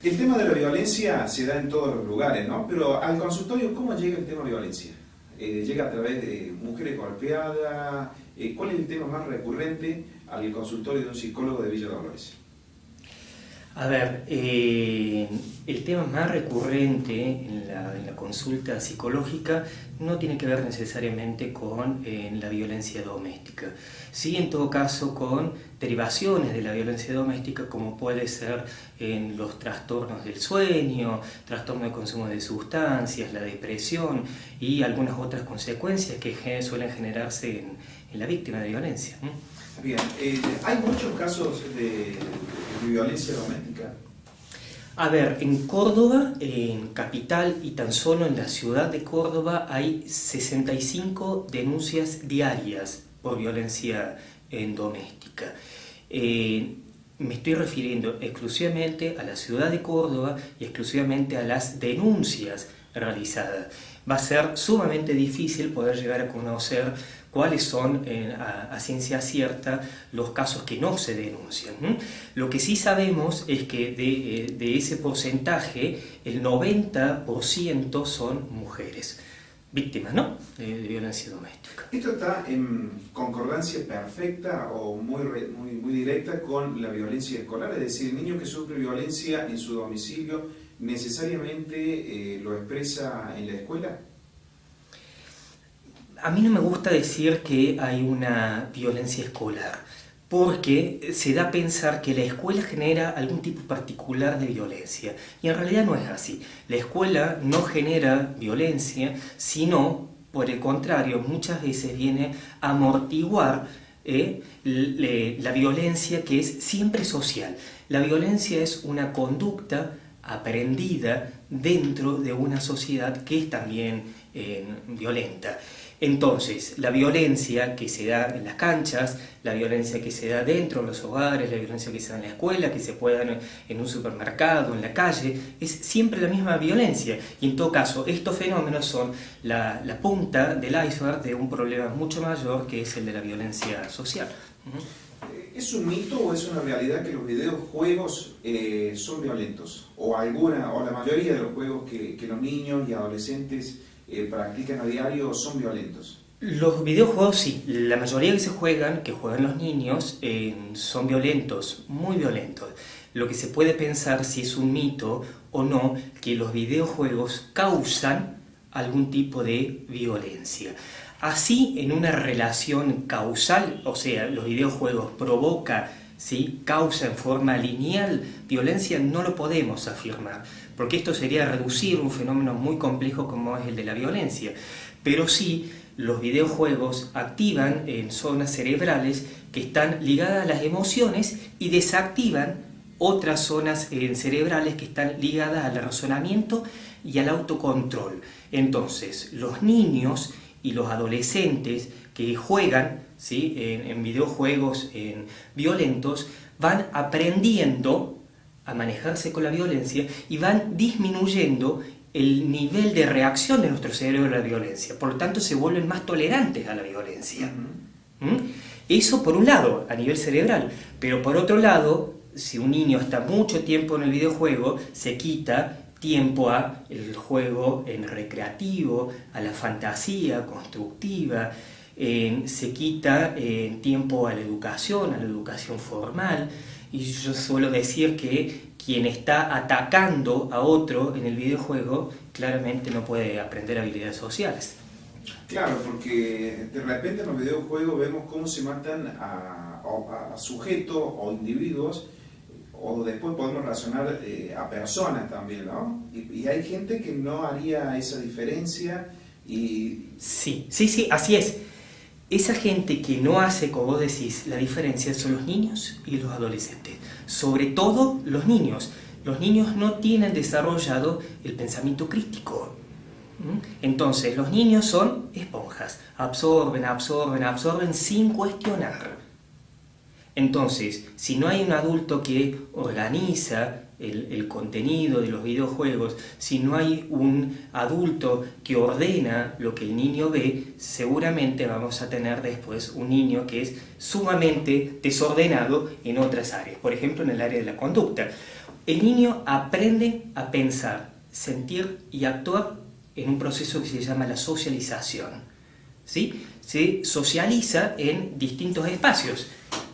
El tema de la violencia se da en todos los lugares, ¿no? Pero al consultorio, ¿cómo llega el tema de violencia? ¿Llega a través de mujeres golpeadas? ¿Cuál es el tema más recurrente al consultorio de un psicólogo de Villa Dolores? A ver, el tema más recurrente en la consulta psicológica no tiene que ver necesariamente con la violencia doméstica. Sí, en todo caso, con derivaciones de la violencia doméstica, como puede ser en los trastornos del sueño, trastorno de consumo de sustancias, la depresión y algunas otras consecuencias que suelen generarse en la víctima de violencia. Bien, ¿hay muchos casos de violencia doméstica? A ver, en Córdoba, en Capital y tan solo en la ciudad de Córdoba hay 65 denuncias diarias por violencia doméstica. Me estoy refiriendo exclusivamente a la ciudad de Córdoba y exclusivamente a las denuncias realizadas. Va a ser sumamente difícil poder llegar a conocer cuáles son a ciencia cierta los casos que no se denuncian. Lo que sí sabemos es que de ese porcentaje el 90% son mujeres víctimas, ¿no?, de violencia doméstica. ¿Esto está en concordancia perfecta o muy directa con la violencia escolar? Es decir, el niño que sufre violencia en su domicilio necesariamente lo expresa en la escuela. A mí no me gusta decir que hay una violencia escolar, porque se da a pensar que la escuela genera algún tipo particular de violencia, y en realidad no es así. La escuela no genera violencia, sino, por el contrario, muchas veces viene a amortiguar la violencia, que es siempre social. La violencia es una conducta aprendida dentro de una sociedad que es también violenta. Entonces, la violencia que se da en las canchas, la violencia que se da dentro de los hogares, la violencia que se da en la escuela, que se puede dar en un supermercado, en la calle, es siempre la misma violencia. Y en todo caso, estos fenómenos son la punta del iceberg de un problema mucho mayor, que es el de la violencia social. ¿Es un mito o es una realidad que los videojuegos son violentos? O la mayoría de los juegos que los niños y adolescentes practican a diario son violentos? Los videojuegos sí, la mayoría que juegan los niños son violentos, muy violentos. Lo que se puede pensar si es un mito o no, que los videojuegos causan algún tipo de violencia. Así, en una relación causal, o sea, los videojuegos causa en forma lineal violencia, no lo podemos afirmar, porque esto sería reducir un fenómeno muy complejo como es el de la violencia. Pero sí, los videojuegos activan en zonas cerebrales que están ligadas a las emociones y desactivan otras zonas cerebrales que están ligadas al razonamiento y al autocontrol. Entonces, los niños y los adolescentes que juegan en videojuegos violentos van aprendiendo a manejarse con la violencia y van disminuyendo el nivel de reacción de nuestro cerebro a la violencia. Por lo tanto, se vuelven más tolerantes a la violencia. Eso por un lado, a nivel cerebral. Pero por otro lado, si un niño está mucho tiempo en el videojuego, se quita tiempo al juego recreativo, a la fantasía constructiva, se quita tiempo a la educación formal. Y yo suelo decir que quien está atacando a otro en el videojuego claramente no puede aprender habilidades sociales. Claro, porque de repente en los videojuegos vemos cómo se matan a sujetos o individuos, o después podemos relacionar a personas también, ¿no? Y hay gente que no haría esa diferencia y... Sí, así es. Esa gente que no hace, como vos decís, la diferencia son los niños y los adolescentes. Sobre todo los niños. Los niños no tienen desarrollado el pensamiento crítico. Entonces, los niños son esponjas. Absorben sin cuestionar. Entonces, si no hay un adulto que organiza el contenido de los videojuegos, si no hay un adulto que ordena lo que el niño ve, seguramente vamos a tener después un niño que es sumamente desordenado en otras áreas, por ejemplo en el área de la conducta. El niño aprende a pensar, sentir y actuar en un proceso que se llama la socialización. ¿Sí? Se socializa en distintos espacios.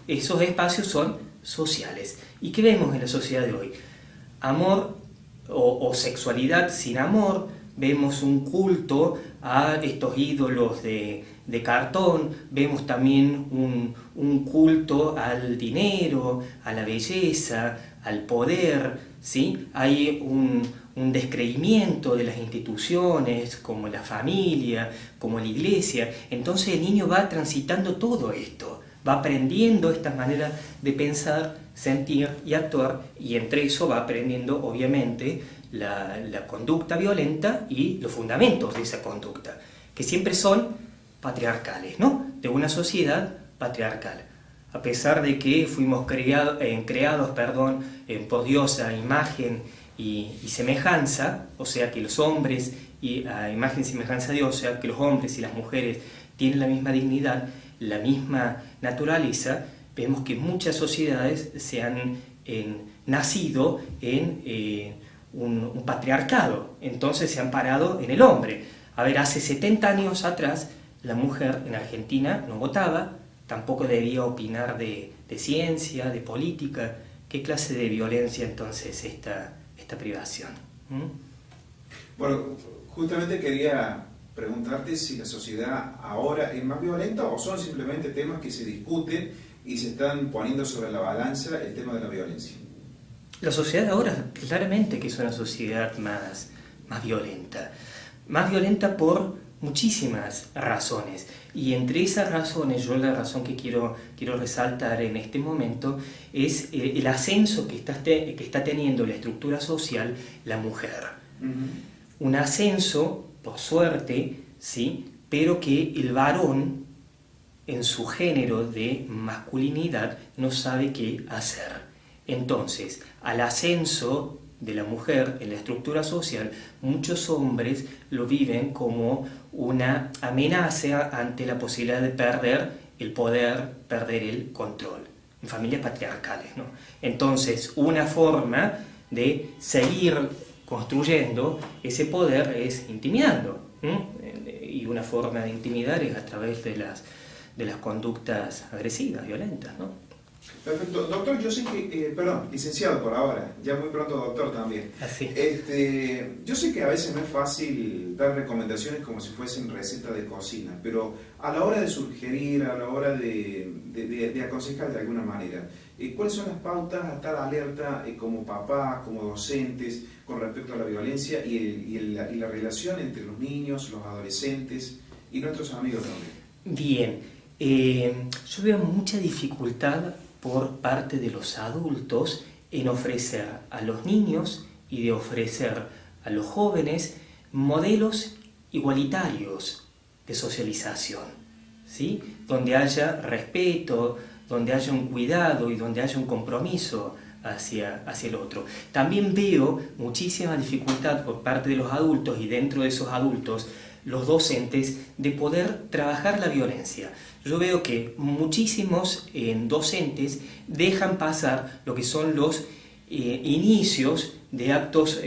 Esos espacios son sociales. ¿Y qué vemos en la sociedad de hoy? Amor o sexualidad sin amor, vemos un culto a estos ídolos de cartón, vemos también un culto al dinero, a la belleza, al poder, ¿sí? Hay un descreimiento de las instituciones, como la familia, como la iglesia. Entonces el niño va transitando todo esto, va aprendiendo esta manera de pensar, sentir y actuar, y entre eso va aprendiendo, obviamente, la conducta violenta y los fundamentos de esa conducta, que siempre son patriarcales, ¿no? De una sociedad patriarcal. A pesar de que fuimos creados por Dios a imagen y semejanza, o sea que los hombres, a imagen y semejanza de Dios, o sea que los hombres y las mujeres tienen la misma dignidad, la misma naturaleza, vemos que muchas sociedades se han nacido en un patriarcado, entonces se han parado en el hombre. A ver, hace 70 años atrás la mujer en Argentina no votaba, tampoco debía opinar de ciencia, de política. ¿Qué clase de violencia entonces esta privación? Bueno, justamente quería preguntarte si la sociedad ahora es más violenta o son simplemente temas que se discuten y se están poniendo sobre la balanza el tema de la violencia. La sociedad ahora claramente que es una sociedad más violenta por muchísimas razones, y entre esas razones yo la razón que quiero resaltar en este momento es el ascenso que está teniendo la estructura social la mujer. Un ascenso, por suerte, ¿sí? Pero que el varón en su género de masculinidad no sabe qué hacer. Entonces, al ascenso de la mujer en la estructura social, muchos hombres lo viven como una amenaza ante la posibilidad de perder el poder, perder el control, en familias patriarcales, ¿no? Entonces, una forma de seguir construyendo ese poder es intimidando, y una forma de intimidar es a través de las conductas agresivas, violentas, ¿no? Perfecto. Doctor, yo sé que, licenciado por ahora, ya muy pronto doctor también. Así. Yo sé que a veces no es fácil dar recomendaciones como si fuesen recetas de cocina, pero a la hora de sugerir, a la hora de aconsejar de alguna manera, ¿cuáles son las pautas a estar alerta como papás, como docentes, con respecto a la violencia y la relación entre los niños, los adolescentes y nuestros amigos también? Bien, yo veo mucha dificultad por parte de los adultos en ofrecer a los niños y de ofrecer a los jóvenes modelos igualitarios de socialización, ¿sí? Donde haya respeto, donde haya un cuidado y donde haya un compromiso hacia el otro. También veo muchísima dificultad por parte de los adultos y dentro de esos adultos los docentes de poder trabajar la violencia. Yo veo que muchísimos docentes dejan pasar lo que son los inicios de actos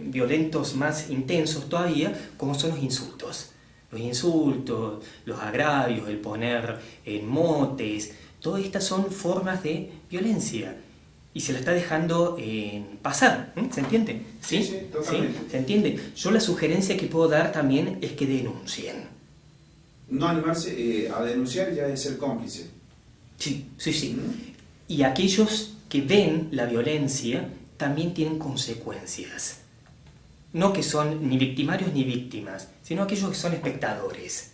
violentos más intensos todavía, como son los insultos. Los insultos, los agravios, el poner motes, todas estas son formas de violencia. Y se la está dejando pasar, ¿se entiende? Sí, sí, totalmente. ¿Sí? ¿Se entiende? Yo la sugerencia que puedo dar también es que denuncien. No animarse a denunciar ya es ser cómplice. Sí. Y aquellos que ven la violencia también tienen consecuencias. No que son ni victimarios ni víctimas, sino aquellos que son espectadores,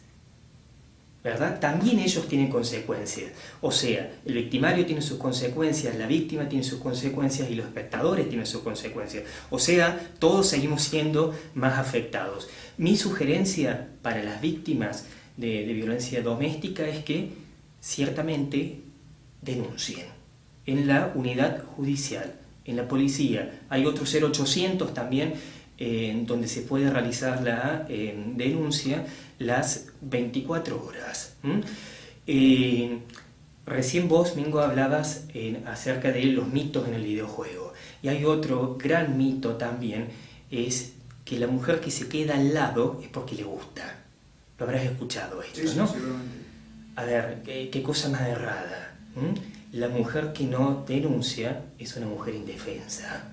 ¿verdad? También ellos tienen consecuencias. O sea, el victimario tiene sus consecuencias, la víctima tiene sus consecuencias y los espectadores tienen sus consecuencias. O sea, todos seguimos siendo más afectados. Mi sugerencia para las víctimas de violencia doméstica es que ciertamente denuncien en la unidad judicial, en la policía. Hay otro 0800 también donde se puede realizar la denuncia las 24 horas. Recién vos, Mingo, hablabas acerca de los mitos en el videojuego. Y hay otro gran mito también, es que la mujer que se queda al lado es porque le gusta. Lo habrás escuchado esto, Sí, sí, ¿no? seguramente. A ver, qué cosa más errada. La mujer que no denuncia es una mujer indefensa.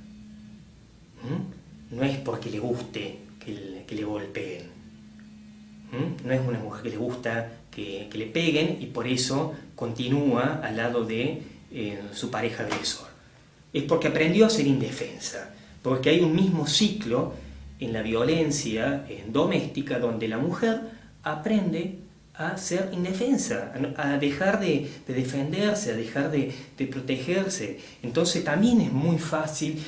No es porque le guste que le golpeen. No es una mujer que le gusta que le peguen y por eso continúa al lado de su pareja agresor. Es porque aprendió a ser indefensa, porque hay un mismo ciclo en la violencia doméstica donde la mujer aprende a ser indefensa, a dejar de defenderse, a dejar de protegerse. Entonces también es muy fácil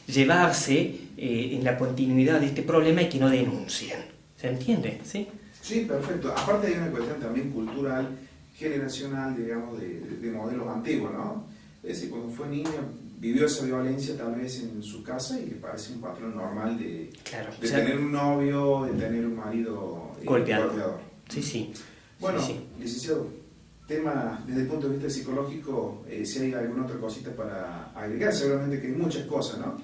llevarse en la continuidad de este problema y que no denuncien. ¿Se entiende? ¿Sí? Sí, perfecto. Aparte hay una cuestión también cultural, generacional, digamos, de modelos antiguos, ¿no? Es decir, cuando fue niño vivió esa violencia tal vez en su casa y le parece un patrón normal de tener un novio, de tener un marido golpeador. Sí, sí. Bueno, sí. licenciado, tema desde el punto de vista psicológico, si hay alguna otra cosita para agregar, seguramente que hay muchas cosas, ¿no?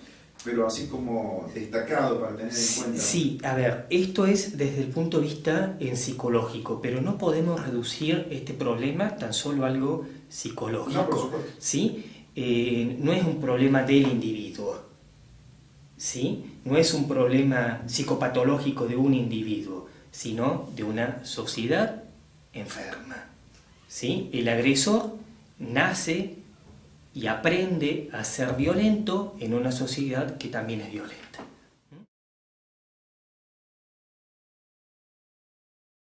Pero así como destacado para tener en cuenta. Sí, a ver, esto es desde el punto de vista psicológico, pero no podemos reducir este problema tan solo a algo psicológico. No, por supuesto. ¿Sí? No es un problema del individuo, ¿sí? No es un problema psicopatológico de un individuo, sino de una sociedad enferma, ¿sí? El agresor nace y aprende a ser violento en una sociedad que también es violenta.